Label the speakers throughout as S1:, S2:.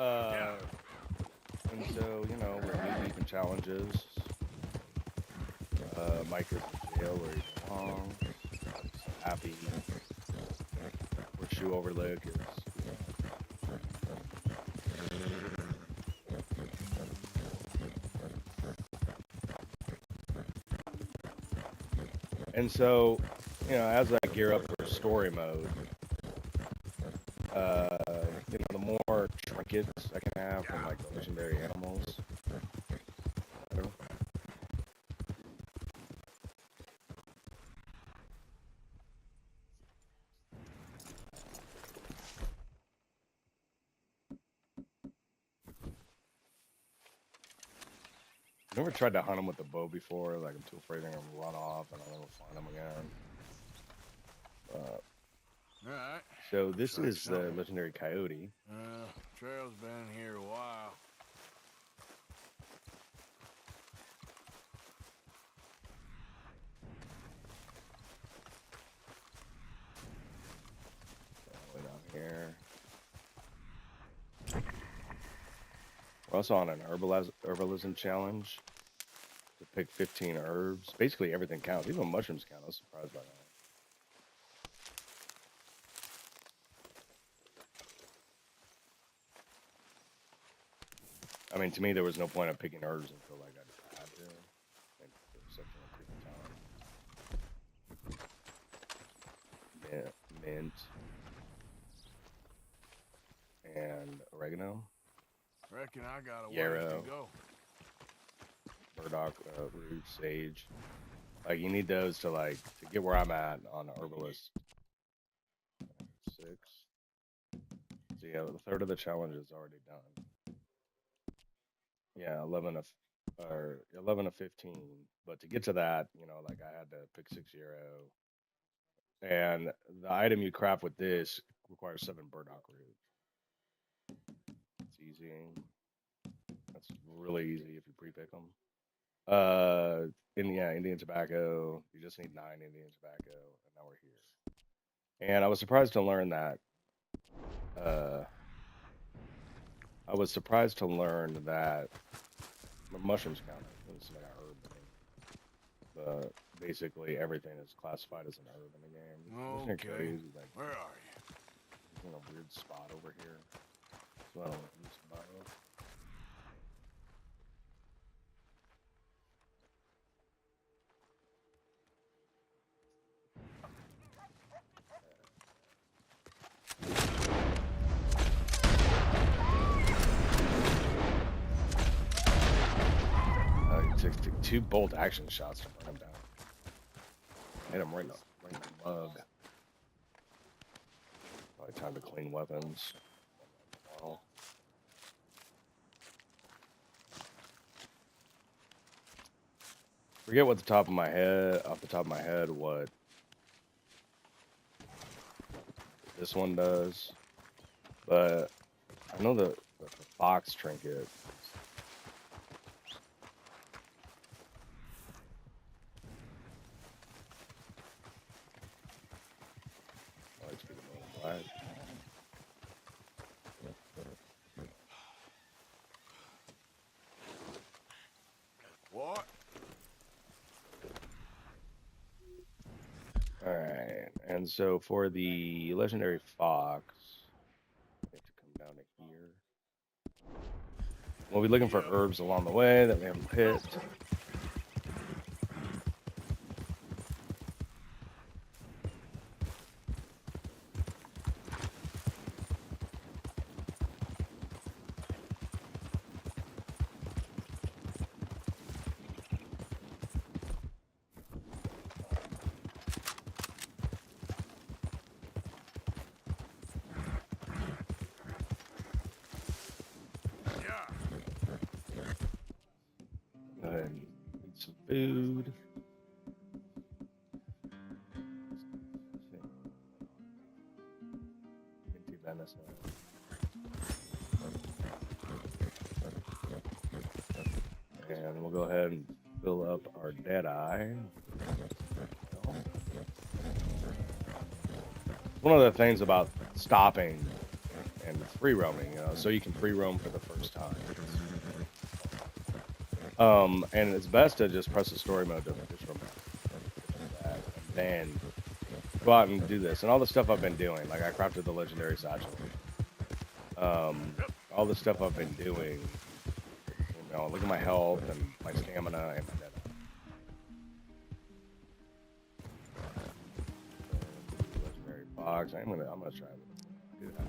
S1: And so, you know, we're keeping challenges. Mike is in jail where he belongs. I'm so happy. Horseshoe Overlook is. And so, you know, as I gear up for story mode, you know, the more trinkets I can have from like the legendary animals, the better. I've never tried to hunt them with the bow before. Like, I'm too afraid they're gonna run off and I'll never find them again.
S2: Alright.
S1: So this is the legendary coyote.
S2: Trail's been here a while.
S1: Way down here. We're also on an herbalism challenge to pick 15 herbs. Basically everything counts. Even mushrooms count. I was surprised by that. I mean, to me, there was no point of picking herbs until like I had to. And for such a creepy time. Mint and oregano.
S2: Reckon I got a way
S1: Yarrow.
S2: to go.
S1: Burdock root, sage. Like, you need those to like to get where I'm at on the herbalist. 6. So yeah, a third of the challenge is already done. Yeah, 11 of 15. But to get to that, you know, like I had to pick 6 yarrow. And the item you craft with this requires 7 burdock root. It's easy. That's really easy if you pre-pick them. Indian tobacco. You just need 9 Indian tobacco, and now we're here. And I was surprised to learn that. Mushrooms count. It's like a herb thing. But basically everything is classified as an herb in the game. Isn't it crazy? Like,
S2: where are you?
S1: He's in a weird spot over here. So I don't use the bow. Took 2 bolt action shots to burn him down. Hit him right in the mug. Probably time to clean weapons. Well, forget off the top of my head, what this one does, but I know the fox trinket.
S2: What?
S1: Alright, and so for the legendary fox, we have to come down to here. We'll be looking for herbs along the way that we haven't picked. Go ahead and eat some food. Minty venison. And we'll go ahead and fill up our Deadeye. One of the things about stopping and free roaming, you know, so you can free roam for the first time. And it's best to just press the story mode to just remember that, and then go out and do this. And all the stuff I've been doing, like I crafted the legendary satchel. All the stuff I've been doing, you know, look at my health and my stamina and my mana. Legendary box. I'm gonna try to do that.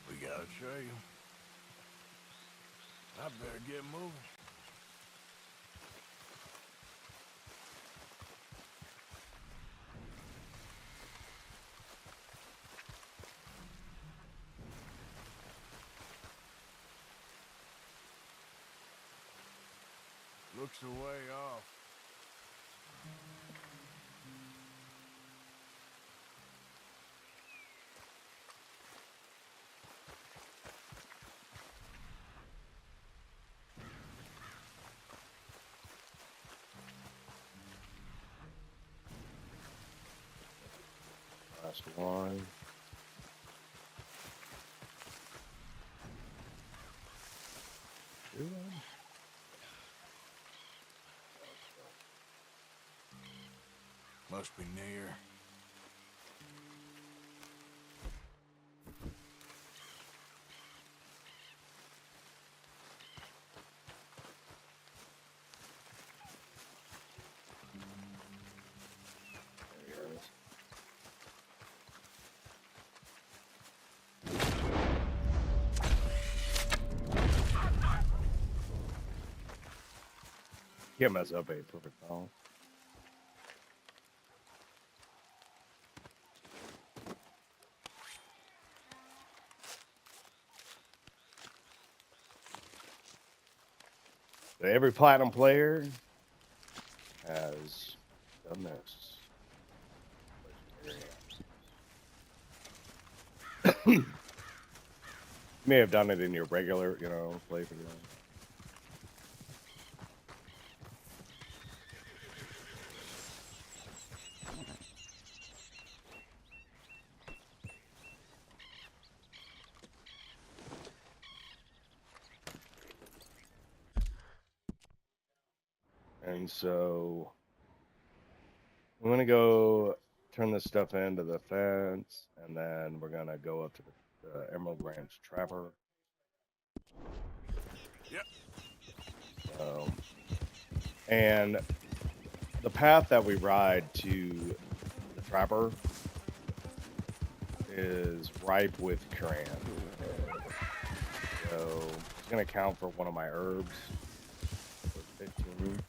S2: We gotta show you. I better get moving. Looks a way off.
S1: Last one.
S2: Must be near.
S1: There he is. Can't mess up a perfect ball. Every platinum player has done this. You may have done it in your regular, you know, playthrough. And so I'm gonna go turn this stuff into the fence, and then we're gonna go up to the Emerald Branch Trapper.
S2: Yep.
S1: And the path that we ride to the Trapper is ripe with cran. So it's gonna count for one of my herbs. So 15.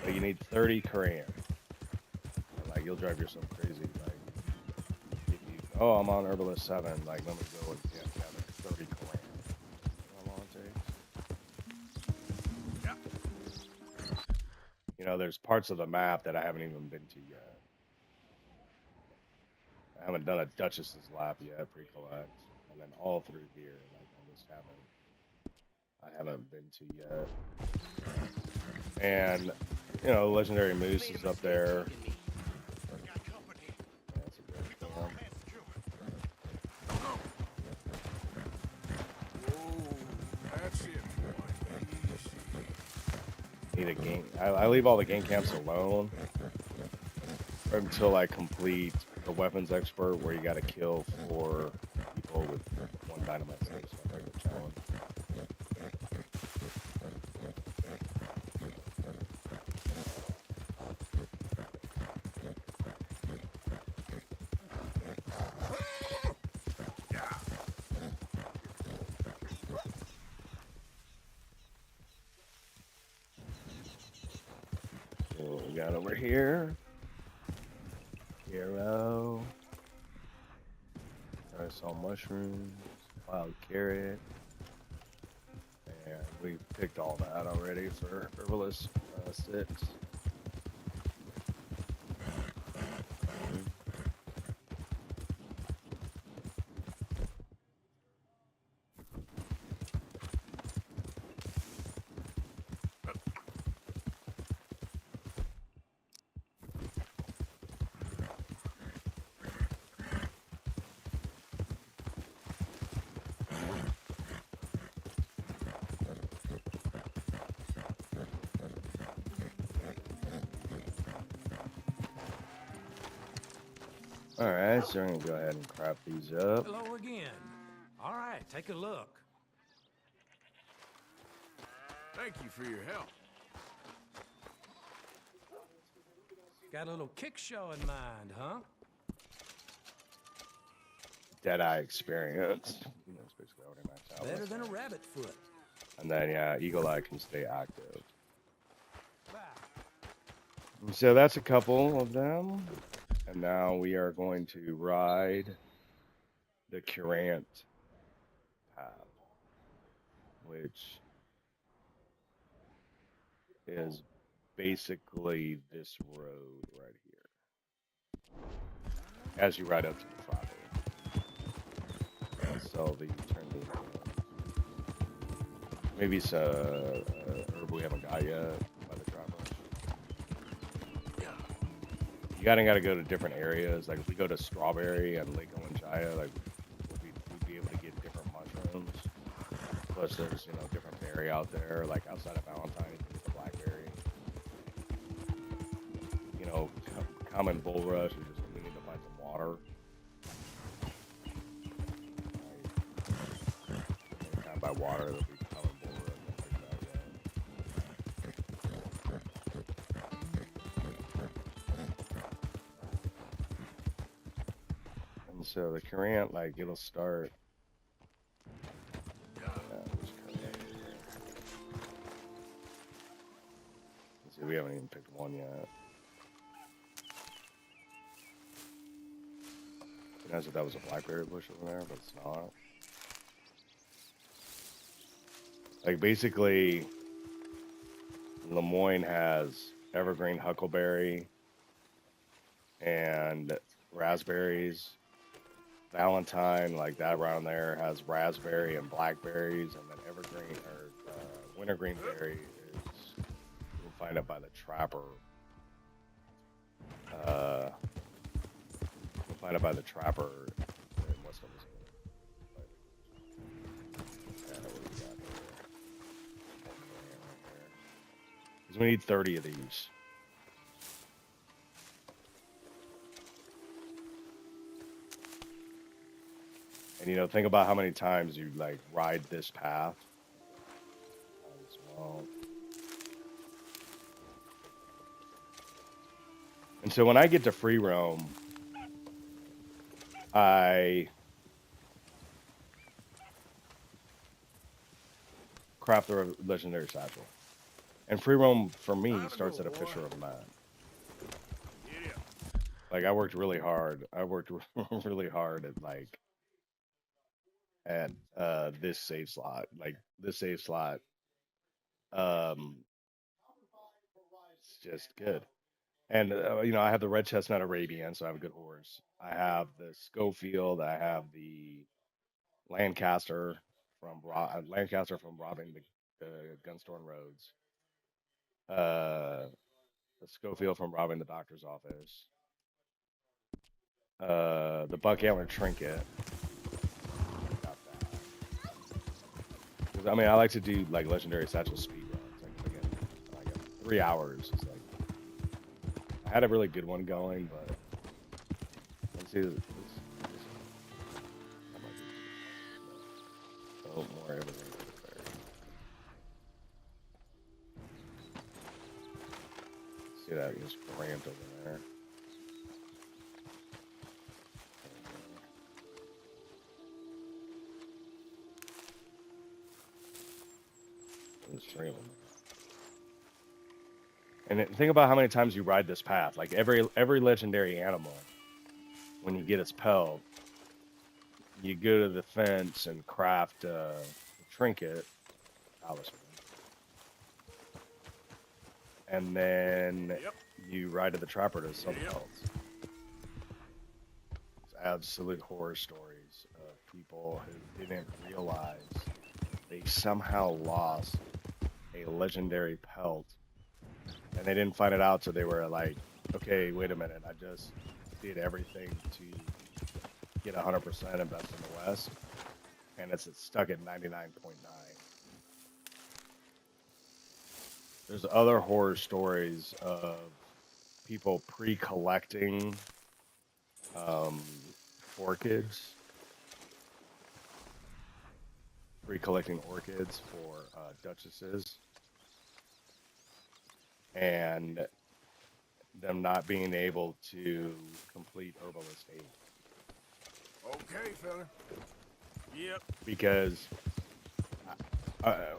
S1: But you need 30 cran. Like you'll drive yourself crazy. Like if you, oh, I'm on herbalist 7. Like let me go and get 30 cran. How long it takes?
S2: Yeah.
S1: You know, there's parts of the map that I haven't even been to yet. I haven't done a Duchess's lap yet, pre-collect, and then all through here, like I haven't been to yet. And you know, legendary moose is up there. That's a good form.
S2: Whoa, that's it, boy.
S1: Need a game. I leave all the game camps alone until I complete the weapons expert, where you got to kill 4 people with 1 dynamite stick. So I break the challenge. So we got over here. Hero. I saw mushrooms, wild carrot, and we picked all that already for herbalist 6. All right, so I'm gonna go ahead and crop these up.
S3: Hello again. All right, take a look.
S2: Thank you for your help.
S3: Got a little kick show in mind, huh?
S1: Deadeye experience. That's basically already maxed out.
S3: Better than a rabbit foot.
S1: And then yeah, Eagle Eye can stay active.
S3: Bye.
S1: And so that's a couple of them. And now we are going to ride the Current path, which is basically this road right here. As you ride up to the property. So the turn maybe it's a herb we haven't got yet by the dropper. You gotta go to different areas. Like if we go to Strawberry and Lake Olanchaya, like we'd be able to get different mushrooms. Plus there's, different berry out there. Like outside of Valentine, you can get the blackberry. Common bulrush is just we need to find some water. Kind of by water, there'll be common bulrush and things like that. And so the current, like it'll start. Let's see, we haven't even picked one yet. I said that was a blackberry bush over there, but it's not. Like basically, Lemoyne has evergreen huckleberry and raspberries. Valentine, like that around there, has raspberry and blackberries, and then evergreen or wintergreen berry is you'll find it by the trapper. You'll find it by the trapper in West Louisiana. Yeah, what do we got here? Because we need 30 of these. And think about how many times you like ride this path as well. And so when I get to free roam, I craft the legendary satchel. And free roam for me starts at a Fisher of Man.
S2: Yeah.
S1: Like I worked really hard. I worked really hard at this save slot. Like this save slot it's just good. And I have the red chestnut Arabian, so I have a good horse. I have the Schofield. I have the Lancaster from robbing the Gunstorm Roads. The Schofield from robbing the doctor's office. The Buck Antler Trinket. Got that. 'Cause, I like to do like legendary satchel speed runs. Like 3 hours. It's like I had a really good one going, but let's see this oh, more everything there. See that just ramped over there. There's 3 of them. And think about how many times you ride this path. Like every legendary animal, when you get its pelt, you go to the fence and craft a trinket, talisman, and then you ride to the trapper to sell the pelts. It's absolute horror stories of people who didn't realize they somehow lost a legendary pelt. And they didn't find it out till they were like, okay, wait a minute, I just did everything to get 100% and best in the West, and it's stuck at 99.9. There's other horror stories of people pre-collecting um, orchids, free collecting orchids for duchesses, and them not being able to complete Herbalist 8
S2: Okay, fella. Yep.
S1: because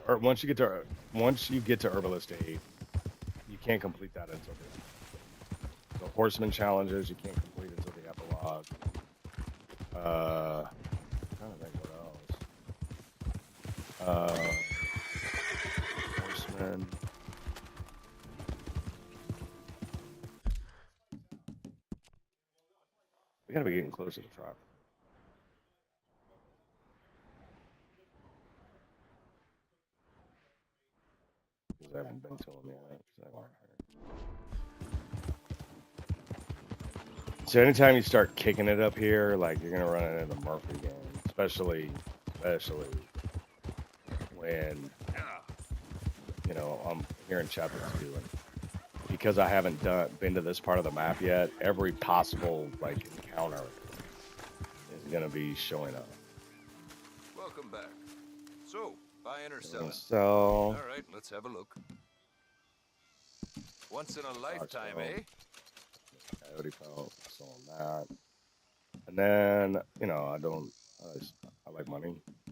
S1: or once you get to Herbalist 8, you can't complete that until the Horseman challenges. You can't complete until the epilogue. I'm trying to think what else. Horseman. We gotta be getting close to the truck. Because I haven't been to him yet. So anytime you start kicking it up here, like you're gonna run into Murphy again, especially when I'm here in chapter 2, and because I haven't been to this part of the map yet, every possible encounter is gonna be showing up.
S4: Welcome back. So, buying or selling?
S1: So
S4: All right, let's have a look. Once in a lifetime, eh?
S1: Coyote felt selling that, and then I like money.
S2: I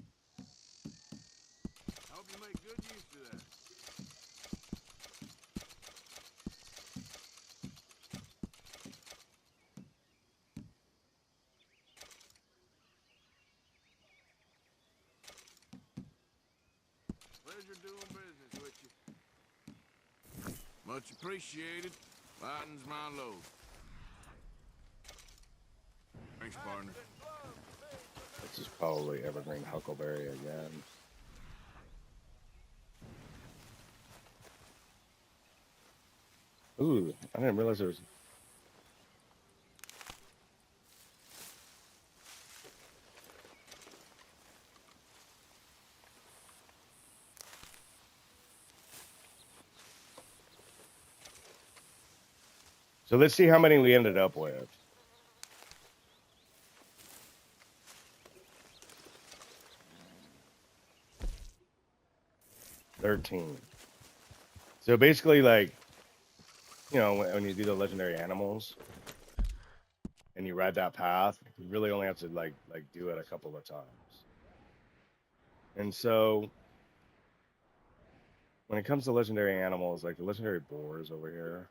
S2: hope you make good use of that. Pleasure doing business with you. Much appreciated. Lightens my load. Thanks, partner.
S1: This is probably Evergreen Huckleberry again. Ooh, I didn't realize there was. So let's see how many we ended up with. $13. So basically, when you do the legendary animals and you ride that path, you really only have to do it a couple of times. And so when it comes to legendary animals, like the legendary boars over here,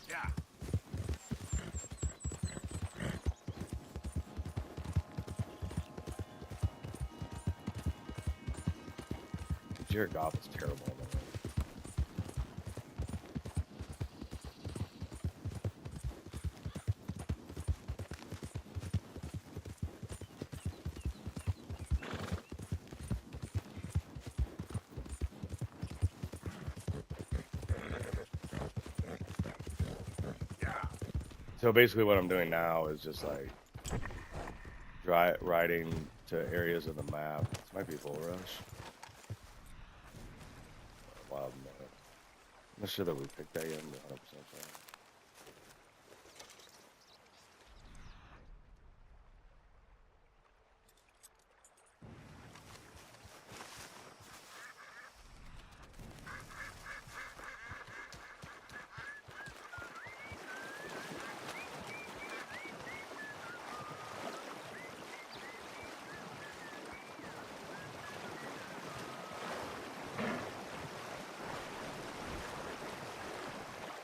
S2: Yeah.
S1: Jared Goff is terrible. So basically what I'm doing now is just riding to areas of the map. This might be Bull Rush. Wild minute. I'm not sure that we picked that yet. I'm 100% sure.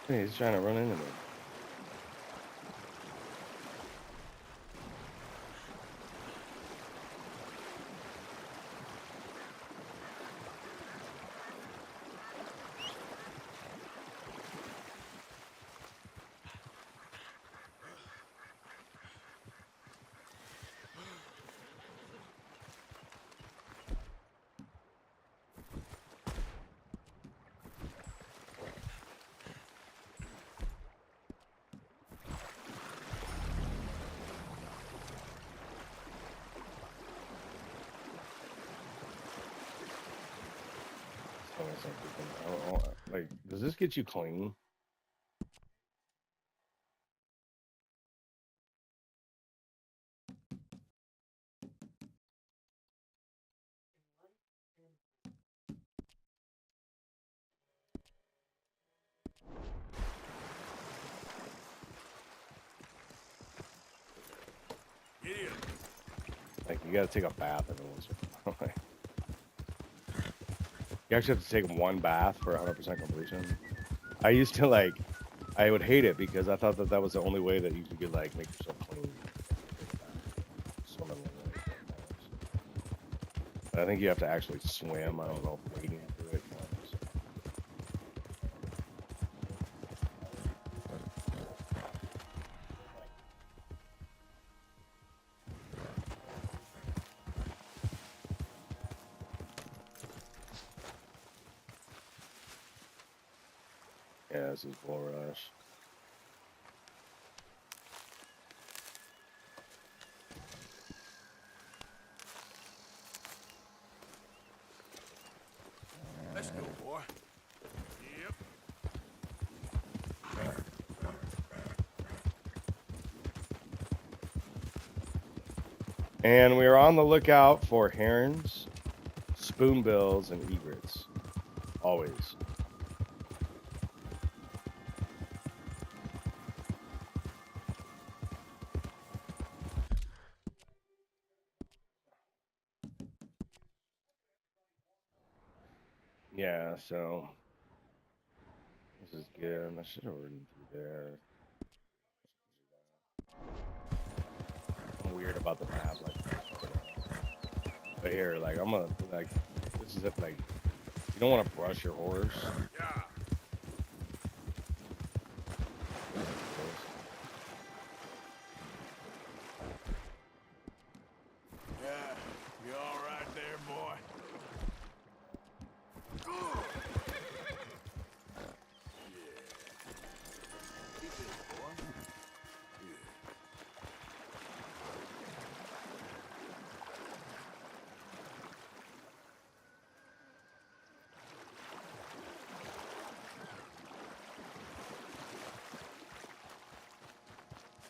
S1: Hey, he's trying to run into me. guess I don't, like, does this get you clean?
S2: Idiot.
S1: Like, you gotta take a bath every once in a while. You actually have to take one bath for 100% completion. I used to, like, I would hate it because I thought that that was the only way that you could, like, make yourself clean. Swim in the lake. But I think you have to actually swim. I don't know if wading through it counts. Yeah, this is Bull Rush.
S2: Let's go, boy. Yep.
S1: And we are on the lookout for herons, spoonbills, and egrets. Always. Yeah, so this is good. I should have ridden through there. I'm weird about the map, like, but here, like, I'm gonna, like, this is it, like, you don't want to brush your horse.
S2: Yeah. Yeah. You all right there, boy? Yeah. Keep it, boy. Yeah.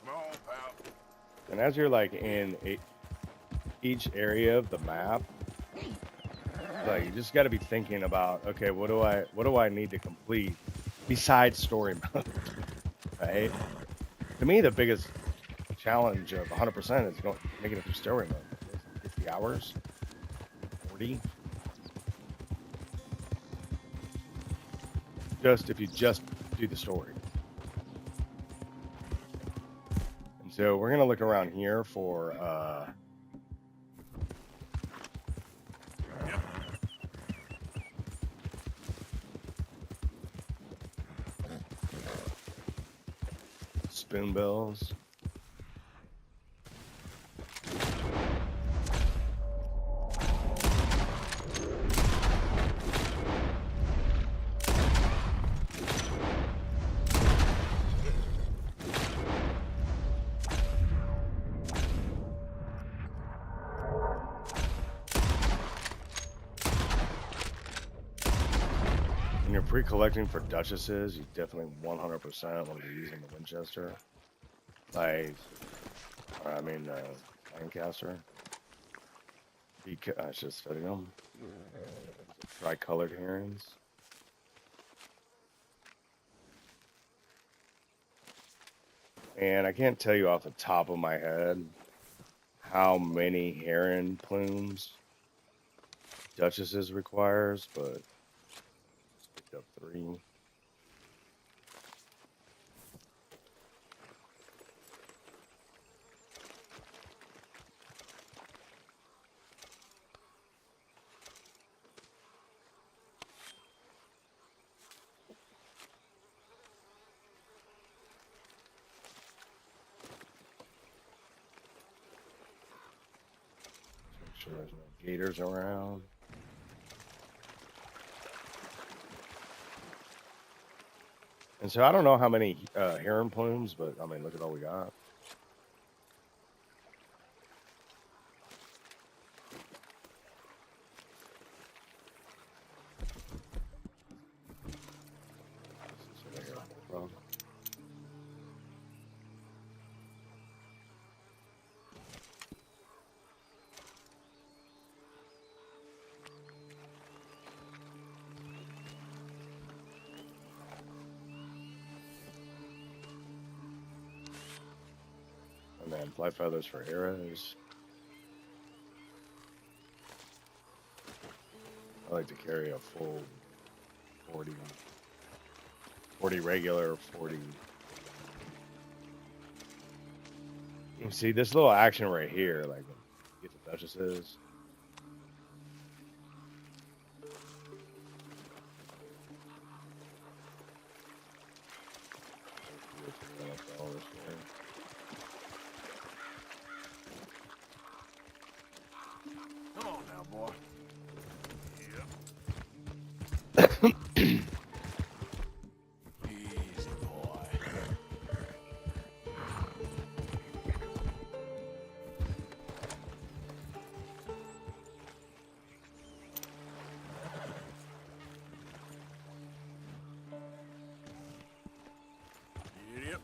S2: Come on, pal.
S1: And as you're, like, in each area of the map, like, you just got to be thinking about, okay, what do I need to complete besides story mode, right? To me, the biggest challenge of 100% is making it through story mode. 50 hours, 40. Just if you just do the story. And so we're gonna look around here for
S2: Yep.
S1: spoonbills. When you're pre-collecting for duchesses, you definitely 100% want to be using the Winchester. Like, I mean, Lancaster. I should study them. Tri-colored herons. And I can't tell you off the top of my head how many heron plumes duchesses requires, but picked up 3. Make sure there's no gators around. And so I don't know how many heron plumes, but I mean, look at all we got. and fly feathers for arrows. I like to carry a full 40 regular, 40. You see this little action right here, like get the duchesses.
S2: Come on now, boy. Easy, boy. Yep.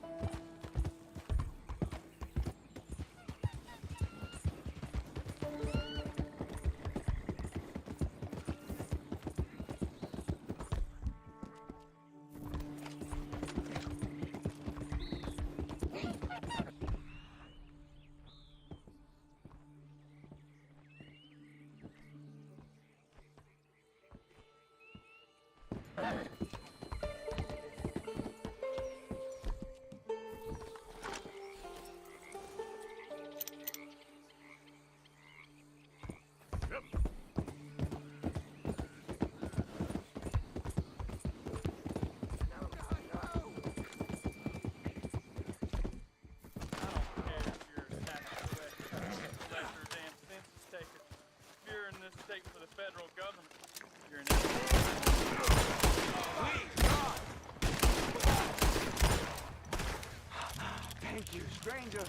S5: Thank you, stranger.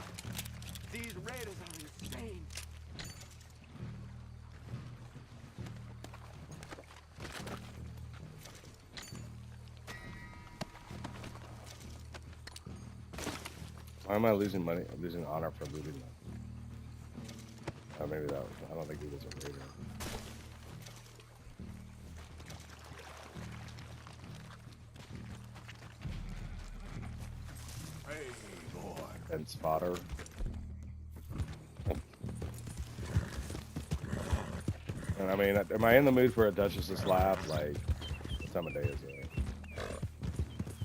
S5: These raiders are insane.
S1: Why am I losing money? I'm losing honor for looting them. Maybe that. I don't think he was a raider.
S2: Hey, boy.
S1: Fence fodder. And I mean, am I in the mood for a Duchess's lap? Like, what time of day is it?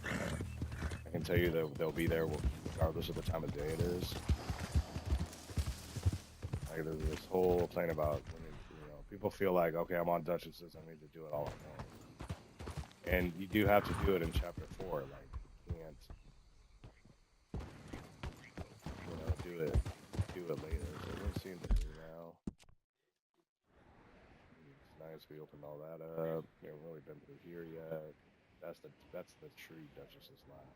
S1: I can tell you that they'll be there regardless of the time of day it is. Like, there's this whole thing about when people feel like, okay, I'm on Duchesses, I need to do it all at once. And you do have to do it in chapter 4. Like, you can't, do it later. So we're seeing the do now. It's nice we opened all that up. We haven't really been through here yet. That's the true Duchess's lap.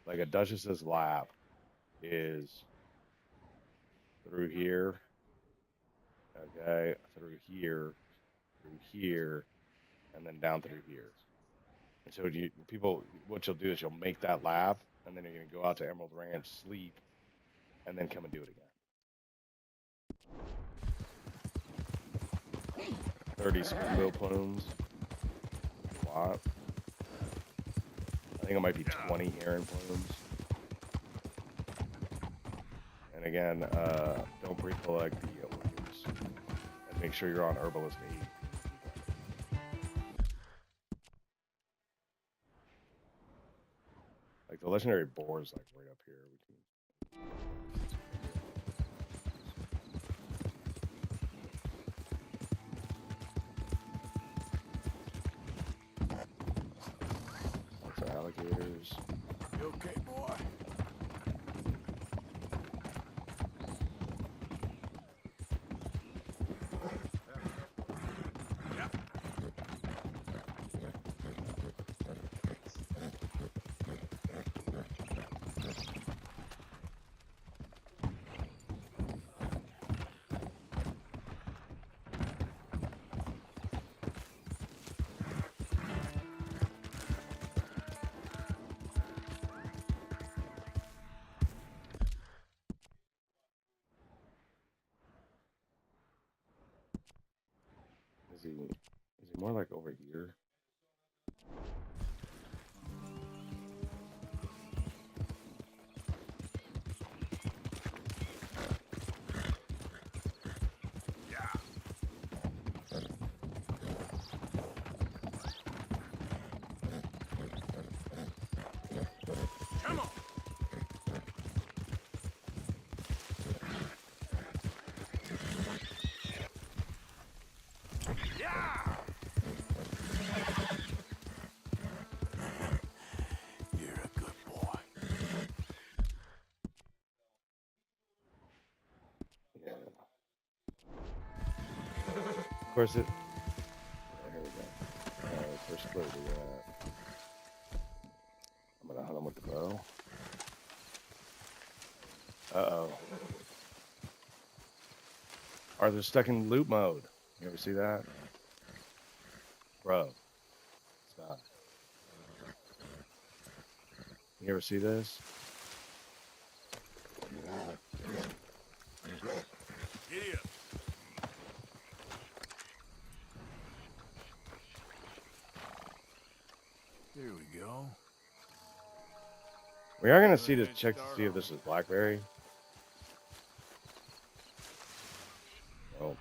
S1: Like a Duchess's lap is through here. Okay, through here, and then down through here. And so what you'll do is you'll make that lap, and then you're gonna go out to Emerald Ranch, sleep, and then come and do it again. 30 spoonbill plumes. A lot. I think it might be 20 heron plumes. And again, don't pre-collect the orchids. And make sure you're on Herbalist 8. Like the legendary boar is like right up here. Lots of alligators.
S2: You okay, boy?
S1: Is he more like over here? course it. Yeah, here we go. First clue we got. I'm gonna hunt him with the bow. Uh-oh. Arthur's stuck in loop mode. You ever see that? Bro. Stop. You ever see this?
S2: Giddy up. Here we go.
S1: We are gonna see this, check to see if this is blackberry. Oh.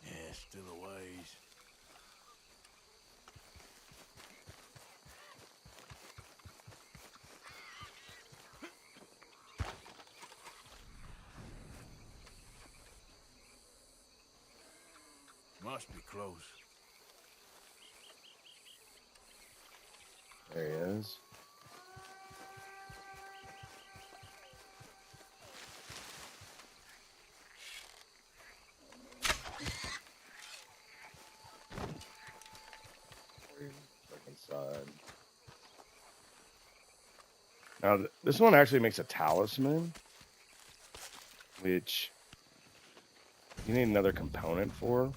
S2: Yeah, still a ways. Must be close.
S1: There he is. Stuck inside. Now, this one actually makes a talisman, which you need another component for.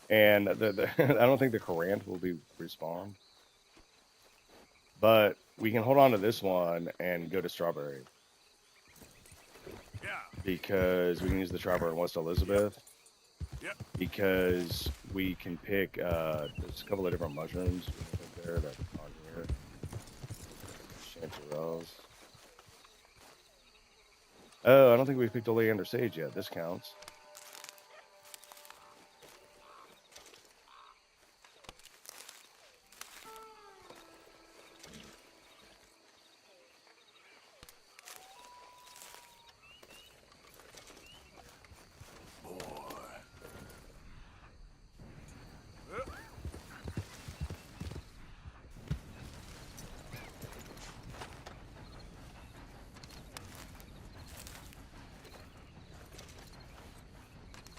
S1: And I don't think the Courant will be respawned. But we can hold on to this one and go to Strawberry.
S2: Yeah.
S1: Because we can use the Strawberry in West Elizabeth.
S2: Yep.
S1: Because we can pick, there's a couple of different mushrooms there that on here. Chanterelles. Oh, I don't think we picked Oleander Sage yet. This counts.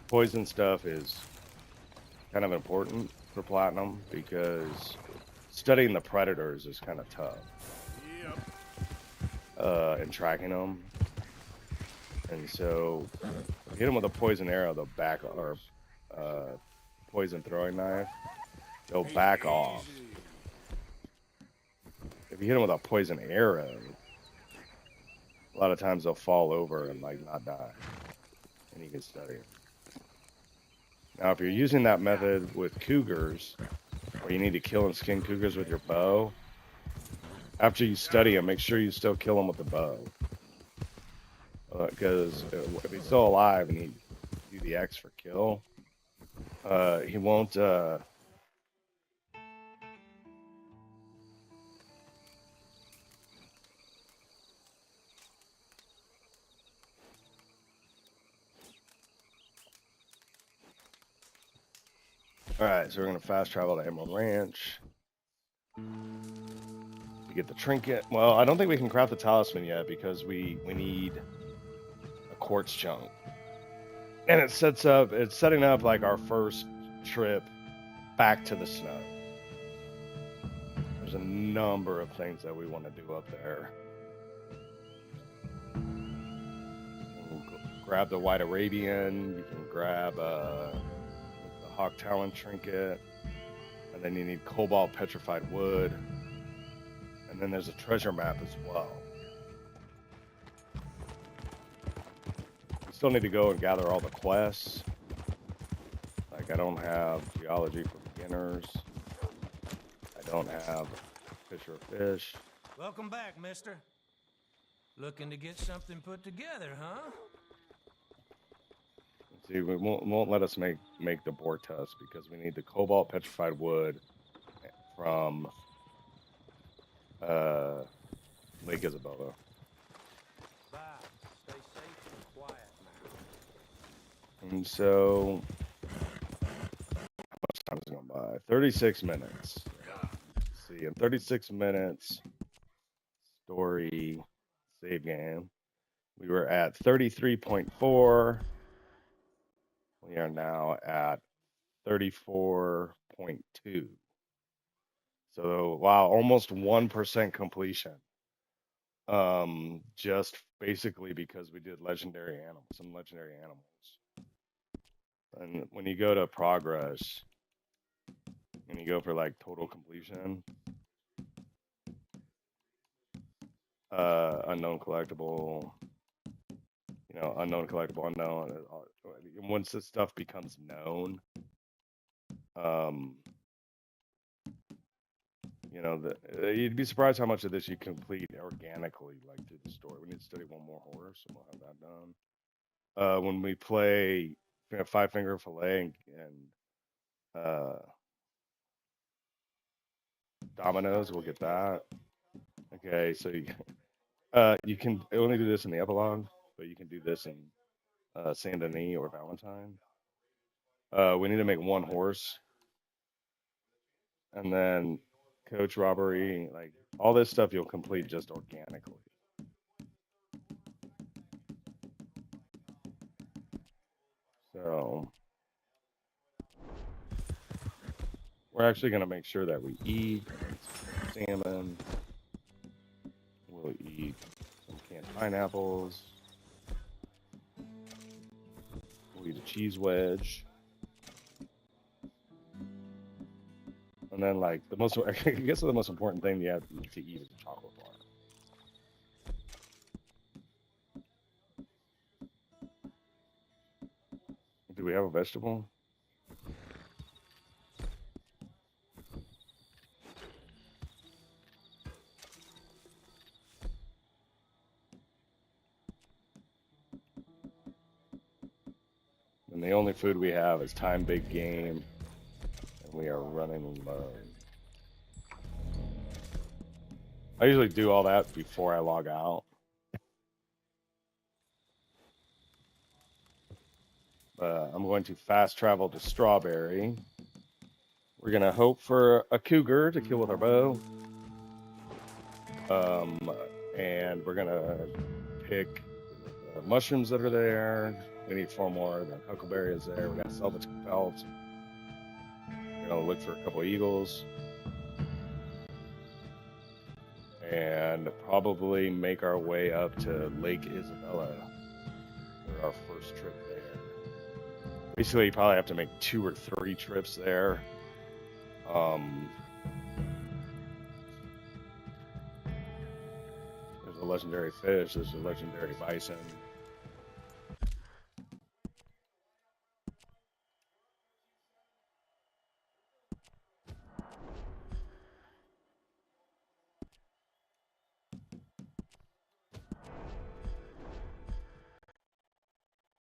S1: Poison stuff is kind of important for platinum because studying the predators is kind of tough.
S2: Yep.
S1: And tracking them. And so, hit them with a poison arrow, they'll back, or poison throwing knife, they'll back off. If you hit them with a poison arrow, a lot of times they'll fall over and like not die, and you can study them. Now, if you're using that method with cougars, where you need to kill and skin cougars with your bow, after you study them, make sure you still kill them with the bow. Because if he's still alive and you do the X for kill, he won't. Alright, so we're going to fast travel to Emerald Ranch. To get the trinket. Well, I don't think we can craft the talisman yet because we need a quartz chunk. And it's setting up like our first trip back to the snow. There's a number of things that we want to do up there. We'll grab the White Arabian. You can grab the Hawk Talon trinket. And then you need cobalt petrified wood. And then there's a treasure map as well. We still need to go and gather all the quests. Like, I don't have geology for beginners. I don't have Fisher of Fish.
S3: Welcome back, mister. Looking to get something put together, huh?
S1: See, we won't let us make the boar tusk because we need the cobalt petrified wood from Lake Isabella.
S3: Bye. Stay safe and quiet now.
S1: And so, how much time is going by? 36 minutes. Let's see, in 36 minutes, story, save game. We were at 33.4. We are now at 34.2. So, wow, almost 1% completion. Just basically because we did legendary animals, some legendary animals. And when you go to progress, and you go for like total completion, unknown collectible, unknown collectible, unknown. Once this stuff becomes known, you'd be surprised how much of this you complete organically, like through the story. We need to study one more horse, and we'll have that done. When we play Five Finger Fillet and Dominoes, we'll get that. Okay, so you can only do this in the epilogue, but you can do this in Saint Denis or Valentine. We need to make one horse, and then coach robbery, like all this stuff you'll complete just organically. So we're actually going to make sure that we eat salmon. We'll eat some canned pineapples. We'll eat a cheese wedge. And then, like, I guess the most important thing you have to eat is a chocolate bar. Do we have a vegetable? And the only food we have is time big game, and we are running low. I usually do all that before I log out. I'm going to fast travel to Strawberry. We're going to hope for a cougar to kill with our bow. And we're going to pick the mushrooms that are there. We need 4 more. The huckleberry is there. We got salvage pelts. We're going to look for a couple eagles. And probably make our way up to Lake Isabella for our first trip there. Basically, you probably have to make 2 or 3 trips there. There's a legendary fish. There's a legendary bison.